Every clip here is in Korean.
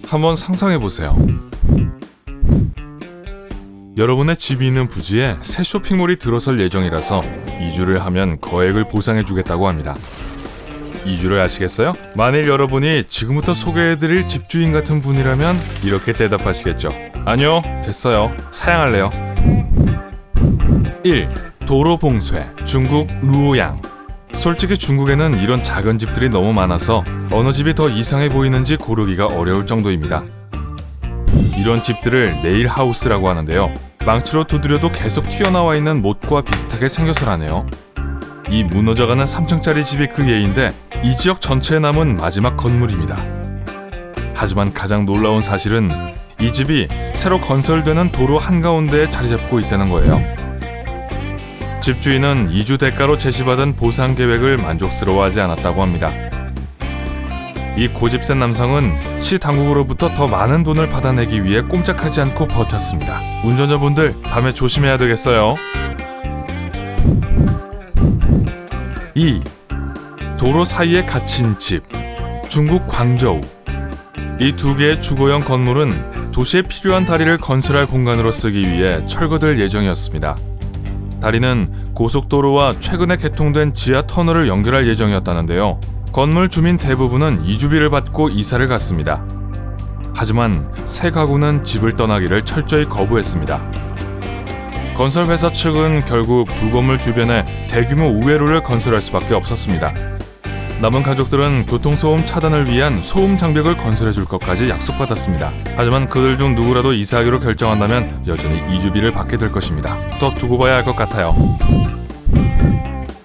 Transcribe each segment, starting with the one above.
한번 상상해보세요. 여러분의 집이 있는 부지에 새 쇼핑몰이 들어설 예정이라서 이주를 하면 거액을 보상해주겠다고 합니다. 이주를 아시겠어요? 만일 여러분이 지금부터 소개해드릴 집주인 같은 분이라면 이렇게 대답하시겠죠. 아니요, 됐어요. 사양할래요. 1. 도로 봉쇄. 중국 루오양. 솔직히 중국에는 이런 작은 집들이 너무 많아서 어느 집이 더 이상해 보이는지 고르기가 어려울 정도입니다. 이런 집들을 네일하우스라고 하는데요. 망치로 두드려도 계속 튀어나와 있는 못과 비슷하게 생겨서라네요. 이 무너져가는 3층짜리 집이 그 예인데 이 지역 전체에 남은 마지막 건물입니다. 하지만 가장 놀라운 사실은 이 집이 새로 건설되는 도로 한가운데에 자리 잡고 있다는 거예요. 집주인은 이주 대가로 제시받은 보상 계획을 만족스러워하지 않았다고 합니다. 이 고집센 남성은 시 당국으로부터 더 많은 돈을 받아내기 위해 꼼짝하지 않고 버텼습니다. 운전자분들, 밤에 조심해야 되겠어요. 2. 도로 사이에 갇힌 집. 중국 광저우. 이 두 개의 주거용 건물은 도시에 필요한 다리를 건설할 공간으로 쓰기 위해 철거될 예정이었습니다. 다리는 고속도로와 최근에 개통된 지하 터널을 연결할 예정이었다는데요. 건물 주민 대부분은 이주비를 받고 이사를 갔습니다. 하지만 새 가구는 집을 떠나기를 철저히 거부했습니다. 건설회사 측은 결국 두 건물 주변에 대규모 우회로를 건설할 수밖에 없었습니다. 남은 가족들은 교통소음 차단을 위한 소음 장벽을 건설해 줄 것까지 약속받았습니다. 하지만 그들 중 누구라도 이사하기로 결정한다면 여전히 이주비를 받게 될 것입니다. 더 두고 봐야 할 것 같아요.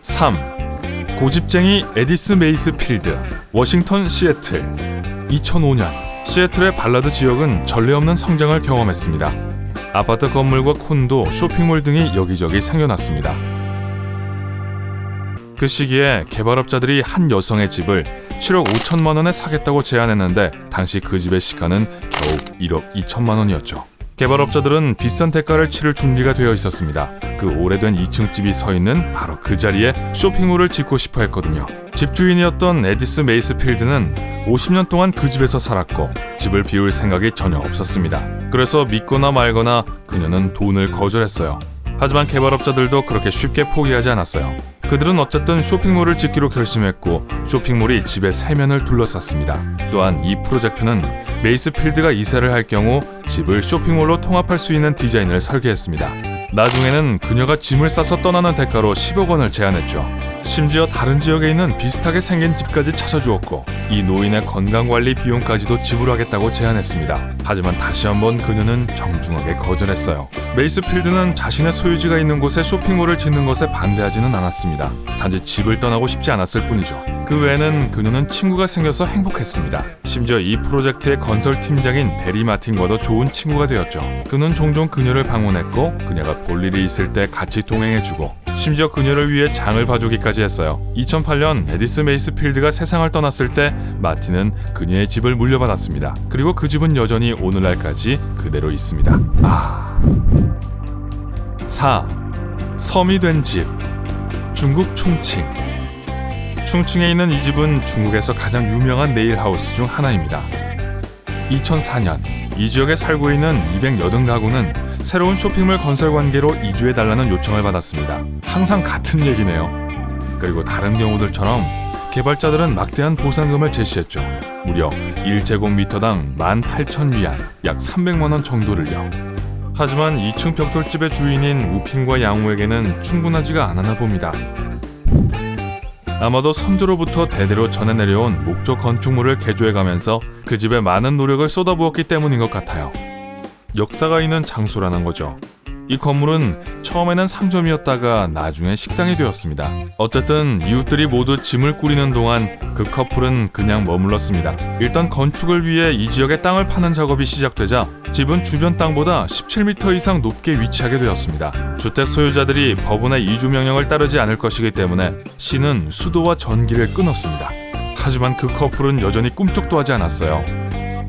3. 고집쟁이 에디스 메이스필드. 워싱턴 시애틀. 2005년 시애틀의 발라드 지역은 전례 없는 성장을 경험했습니다. 아파트 건물과 콘도, 쇼핑몰 등이 여기저기 생겨났습니다. 그 시기에 개발업자들이 한 여성의 집을 7억 5천만 원에 사겠다고 제안했는데 당시 그 집의 시가는 겨우 1억 2천만 원이었죠. 개발업자들은 비싼 대가를 치를 준비가 되어 있었습니다. 그 오래된 2층 집이 서 있는 바로 그 자리에 쇼핑몰을 짓고 싶어 했거든요. 집주인이었던 에디스 메이스필드는 50년 동안 그 집에서 살았고 집을 비울 생각이 전혀 없었습니다. 그래서 믿거나 말거나 그녀는 돈을 거절했어요. 하지만 개발업자들도 그렇게 쉽게 포기하지 않았어요. 그들은 어쨌든 쇼핑몰을 짓기로 결심했고 쇼핑몰이 집의 세면을 둘러쌌습니다. 또한 이 프로젝트는 메이스필드가 이사를 할 경우 집을 쇼핑몰로 통합할 수 있는 디자인을 설계했습니다. 나중에는 그녀가 짐을 싸서 떠나는 대가로 10억 원을 제안했죠. 심지어 다른 지역에 있는 비슷하게 생긴 집까지 찾아주었고 이 노인의 건강관리 비용까지도 지불하겠다고 제안했습니다. 하지만 다시 한번 그녀는 정중하게 거절했어요. 메이스필드는 자신의 소유지가 있는 곳에 쇼핑몰을 짓는 것에 반대하지는 않았습니다. 단지 집을 떠나고 싶지 않았을 뿐이죠. 그 외에는 그녀는 친구가 생겨서 행복했습니다. 심지어 이 프로젝트의 건설팀장인 베리 마틴과도 좋은 친구가 되었죠. 그는 종종 그녀를 방문했고 그녀가 볼 일이 있을 때 같이 동행해주고 심지어 그녀를 위해 장을 봐주기까지 했어요. 2008년 에디스 메이스필드가 세상을 떠났을 때 마틴은 그녀의 집을 물려받았습니다. 그리고 그 집은 여전히 오늘날까지 그대로 있습니다. 4. 섬이 된 집. 중국 충칭. 충칭에 있는 이 집은 중국에서 가장 유명한 네일하우스 중 하나입니다. 2004년 이 지역에 살고 있는 280가구는 새로운 쇼핑몰 건설 관계로 이주해달라는 요청을 받았습니다. 항상 같은 얘기네요. 그리고 다른 경우들처럼 개발자들은 막대한 보상금을 제시했죠. 무려 1제곱미터당 18,000위안, 약 300만 원 정도를요. 하지만 2층 벽돌집의 주인인 우핑과 양우에게는 충분하지가 않았나 봅니다. 아마도 선조로부터 대대로 전해 내려온 목조 건축물을 개조해가면서 그 집에 많은 노력을 쏟아부었기 때문인 것 같아요. 역사가 있는 장소라는 거죠. 이 건물은 처음에는 상점이었다가 나중에 식당이 되었습니다. 어쨌든 이웃들이 모두 짐을 꾸리는 동안 그 커플은 그냥 머물렀습니다. 일단 건축을 위해 이 지역에 땅을 파는 작업이 시작되자 집은 주변 땅보다 17m 이상 높게 위치하게 되었습니다. 주택 소유자들이 법원의 이주 명령을 따르지 않을 것이기 때문에 시는 수도와 전기를 끊었습니다. 하지만 그 커플은 여전히 꿈쩍도 하지 않았어요.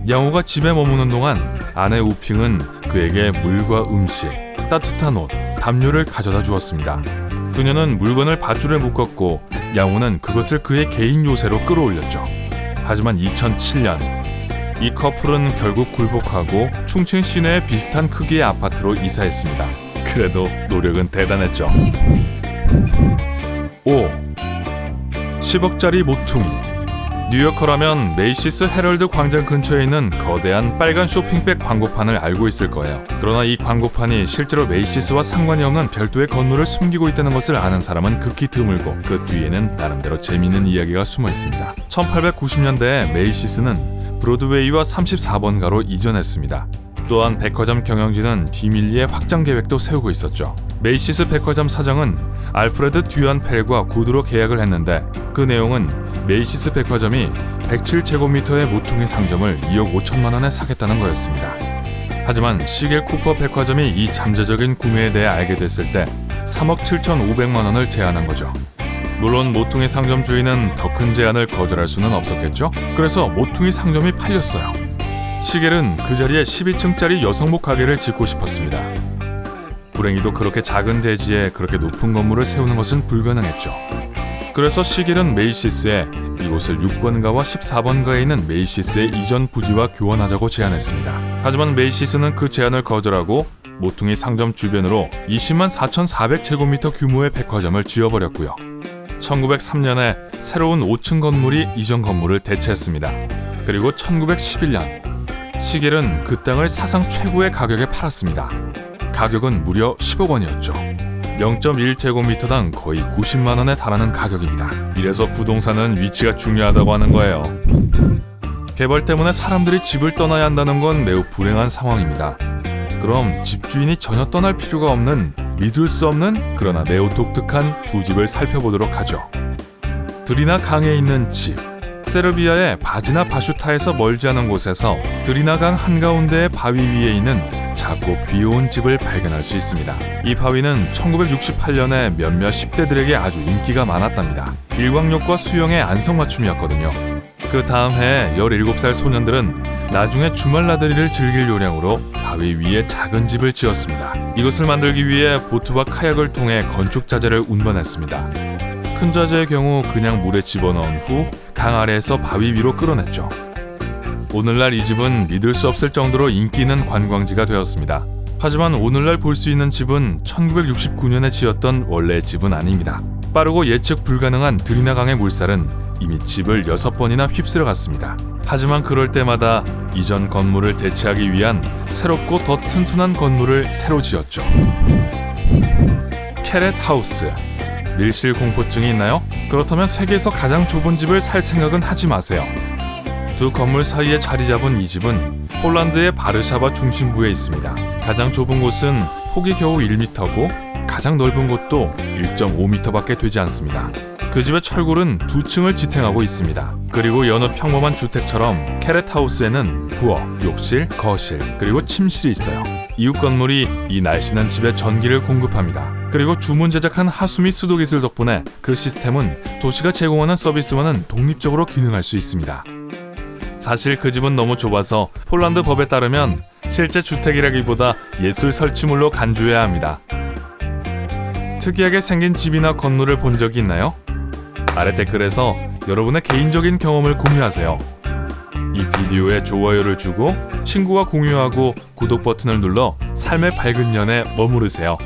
양호가 집에 머무는 동안 아내 우핑은 그에게 물과 음식, 따뜻한 옷, 담요를 가져다 주었습니다. 그녀는 물건을 밧줄에 묶었고 양호는 그것을 그의 개인 요새로 끌어올렸죠. 하지만 2007년 이 커플은 결국 굴복하고 충칭 시내에 비슷한 크기의 아파트로 이사했습니다. 그래도 노력은 대단했죠. 5. 10억짜리 모퉁이. 뉴요커라면 메이시스 헤럴드 광장 근처에 있는 거대한 빨간 쇼핑백 광고판을 알고 있을 거예요. 그러나 이 광고판이 실제로 메이시스와 상관이 없는 별도의 건물을 숨기고 있다는 것을 아는 사람은 극히 드물고 그 뒤에는 나름대로 재미있는 이야기가 숨어 있습니다. 1890년대에 메이시스는 브로드웨이와 34번가로 이전했습니다. 또한 백화점 경영진은 비밀리에 확장 계획도 세우고 있었죠. 메이시스 백화점 사장은 알프레드 듀안 펠과 구두로 계약을 했는데 그 내용은 메이시스 백화점이 107제곱미터의 모퉁이 상점을 2억 5천만 원에 사겠다는 거였습니다. 하지만 시겔 쿠퍼 백화점이 이 잠재적인 구매에 대해 알게 됐을 때 3억 7,500만 원을 제안한 거죠. 물론 모퉁이 상점 주인은 더 큰 제안을 거절할 수는 없었겠죠. 그래서 모퉁이 상점이 팔렸어요. 시겔은 그 자리에 12층짜리 여성복 가게를 짓고 싶었습니다. 불행히도 그렇게 작은 대지에 그렇게 높은 건물을 세우는 것은 불가능했죠. 그래서 시겔은 메이시스에 이곳을 6번가와 14번가에 있는 메이시스의 이전 부지와 교환하자고 제안했습니다. 하지만 메이시스는 그 제안을 거절하고 모퉁이 상점 주변으로 20만 4,400제곱미터 규모의 백화점을 지어버렸고요. 1903년에 새로운 5층 건물이 이전 건물을 대체했습니다. 그리고 1911년 시겔은 그 땅을 사상 최고의 가격에 팔았습니다. 가격은 무려 10억 원이었죠. 0.1제곱미터당 거의 90만 원에 달하는 가격입니다. 이래서 부동산은 위치가 중요하다고 하는 거예요. 개발 때문에 사람들이 집을 떠나야 한다는 건 매우 불행한 상황입니다. 그럼 집주인이 전혀 떠날 필요가 없는 믿을 수 없는 그러나 매우 독특한 두 집을 살펴보도록 하죠. 드리나 강에 있는 집. 세르비아의 바지나 바슈타에서 멀지 않은 곳에서 드리나 강 한가운데의 바위 위에 있는 작고 귀여운 집을 발견할 수 있습니다. 이 바위는 1968년에 몇몇 10대들에게 아주 인기가 많았답니다. 일광욕과 수영의 안성맞춤이었거든요. 그 다음 해에 17살 소년들은 나중에 주말 나들이를 즐길 요량으로 바위 위에 작은 집을 지었습니다. 이것을 만들기 위해 보트와 카약을 통해 건축 자재를 운반했습니다. 큰 자재의 경우 그냥 물에 집어넣은 후 강 아래에서 바위 위로 끌어냈죠. 오늘날 이 집은 믿을 수 없을 정도로 인기 있는 관광지가 되었습니다. 하지만 오늘날 볼 수 있는 집은 1969년에 지었던 원래의 집은 아닙니다. 빠르고 예측 불가능한 드리나강의 물살은 이미 집을 6번이나 휩쓸어 갔습니다. 하지만 그럴 때마다 이전 건물을 대체하기 위한 새롭고 더 튼튼한 건물을 새로 지었죠. 캐렛 하우스. 밀실 공포증이 있나요? 그렇다면 세계에서 가장 좁은 집을 살 생각은 하지 마세요. 두 건물 사이에 자리 잡은 이 집은 폴란드의 바르샤바 중심부에 있습니다. 가장 좁은 곳은 폭이 겨우 1m고 가장 넓은 곳도 1.5m밖에 되지 않습니다. 그 집의 철골은 2층을 지탱하고 있습니다. 그리고 여느 평범한 주택처럼 캐렛하우스에는 부엌, 욕실, 거실, 그리고 침실이 있어요. 이웃 건물이 이 날씬한 집에 전기를 공급합니다. 그리고 주문 제작한 하수 및 수도 기술 덕분에 그 시스템은 도시가 제공하는 서비스와는 독립적으로 기능할 수 있습니다. 사실 그 집은 너무 좁아서 폴란드 법에 따르면 실제 주택이라기보다 예술 설치물로 간주해야 합니다. 특이하게 생긴 집이나 건물을 본 적이 있나요? 아래 댓글에서 여러분의 개인적인 경험을 공유하세요. 이 비디오에 좋아요를 주고 친구와 공유하고 구독 버튼을 눌러 삶의 밝은 연에 머무르세요.